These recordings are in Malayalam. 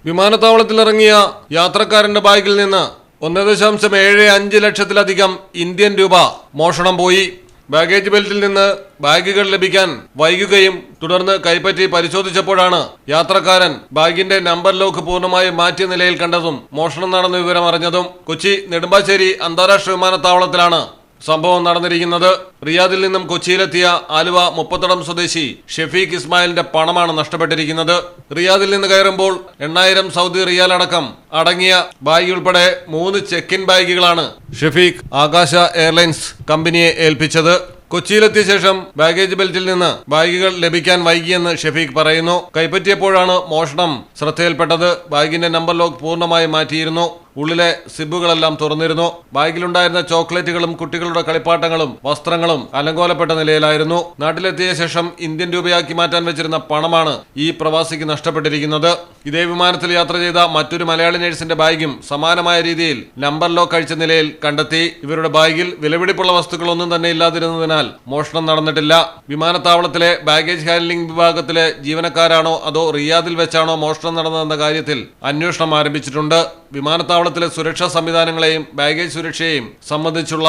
വിമാനത്താവളത്തിലിറങ്ങിയ യാത്രക്കാരന്റെ ബാഗിൽ നിന്ന് 1.75 ലക്ഷത്തിലധികം ഇന്ത്യൻ രൂപ മോഷണം പോയി. ബാഗേജ് ബെൽറ്റിൽ നിന്ന് ബാഗുകൾ ലഭിക്കാൻ വൈകുകയും തുടർന്ന് കൈപ്പറ്റി പരിശോധിച്ചപ്പോഴാണ് യാത്രക്കാരൻ ബാഗിന്റെ നമ്പർ ലോക്ക് പൂർണ്ണമായും മാറ്റിയ നിലയിൽ കണ്ടതും മോഷണം നടന്ന വിവരം അറിഞ്ഞതും. കൊച്ചി നെടുമ്പാശ്ശേരി അന്താരാഷ്ട്ര വിമാനത്താവളത്തിലാണ് സംഭവം നടന്നിരിക്കുന്നത്. റിയാദിൽ നിന്നും കൊച്ചിയിലെത്തിയ ആലുവ മുപ്പത്തടം സ്വദേശി ഷെഫീഖ് ഇസ്മായിലിന്റെ പണമാണ് നഷ്ടപ്പെട്ടിരിക്കുന്നത്. റിയാദിൽ നിന്ന് കയറുമ്പോൾ 8000 സൗദി റിയാൽ അടക്കം അടങ്ങിയ ബാഗ് ഉൾപ്പെടെ 3 ചെക്ക്-ഇൻ ബാഗുകളാണ് ഷെഫീഖ് ആകാശ എയർലൈൻസ് കമ്പനിയെ ഏൽപ്പിച്ചത്. കൊച്ചിയിലെത്തിയ ശേഷം ബാഗേജ് ബെൽറ്റിൽ നിന്ന് ബാഗുകൾ ലഭിക്കാൻ വൈകിയെന്ന് ഷെഫീഖ് പറയുന്നു. കൈപ്പറ്റിയപ്പോഴാണ് മോഷണം ശ്രദ്ധയിൽപ്പെട്ടത്. ബാഗിന്റെ നമ്പർ ലോക്ക് പൂർണ്ണമായി മാറ്റിയിരുന്നു. ഉള്ളിലെ സിബുകളെല്ലാം തുറന്നിരുന്നു. ബാഗിലുണ്ടായിരുന്ന ചോക്ലേറ്റുകളും കുട്ടികളുടെ കളിപ്പാട്ടങ്ങളും വസ്ത്രങ്ങളും അലങ്കോലപ്പെട്ട നിലയിലായിരുന്നു. നാട്ടിലെത്തിയ ശേഷം ഇന്ത്യൻ രൂപയാക്കി മാറ്റാൻ വെച്ചിരുന്ന പണമാണ് ഈ പ്രവാസിക്ക് നഷ്ടപ്പെട്ടിരിക്കുന്നത്. ഇതേ വിമാനത്തിൽ യാത്ര ചെയ്ത മറ്റൊരു മലയാളി നഴ്സിന്റെ ബാഗും സമാനമായ രീതിയിൽ നമ്പർ ലോക്ക് അഴിച്ച നിലയിൽ കണ്ടെത്തി. ഇവരുടെ ബാഗിൽ വിലപിടിപ്പുള്ള വസ്തുക്കളൊന്നും തന്നെ ഇല്ലാതിരുന്നതിനാൽ മോഷണം നടന്നിട്ടില്ല. വിമാനത്താവളത്തിലെ ബാഗേജ് ഹാൻഡ്ലിംഗ് വിഭാഗത്തിലെ ജീവനക്കാരാണോ അതോ റിയാദിൽ വെച്ചാണോ മോഷണം നടന്നതെന്ന കാര്യത്തിൽ അന്വേഷണം ആരംഭിച്ചിട്ടുണ്ട്. വിമാനത്താവളത്തിലെ സുരക്ഷാ സംവിധാനങ്ങളെയും ബാഗേജ് സുരക്ഷയെയും സംബന്ധിച്ചുള്ള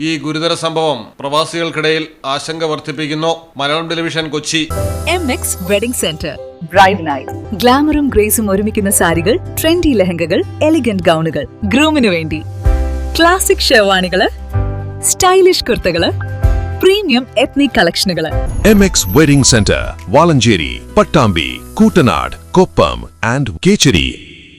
ഈ ഗുരുതര സംഭവം പ്രവാസികൾക്കിടയിൽ ആശങ്ക വർദ്ധിപ്പിക്കുന്നു. Malayalam television, Kochi. MX wedding centre. Bride night. ഗ്ലാമറും ഗ്രേസും ഒരുമിക്കുന്ന സാരികൾ, ട്രെൻഡി ലെഹങ്കകൾ, എലിഗന്റ് ഗൗണുകൾ, ഗ്രൂമിനു വേണ്ടി ക്ലാസിക് ഷെർവാണികള്, സ്റ്റൈലിഷ് കുർത്തകള്, പ്രീമിയം എത്നിക് കളക്ഷനുകള്. MX wedding centre, Valanchery, Pattambi, Koottanad, Koppam and Kecheri.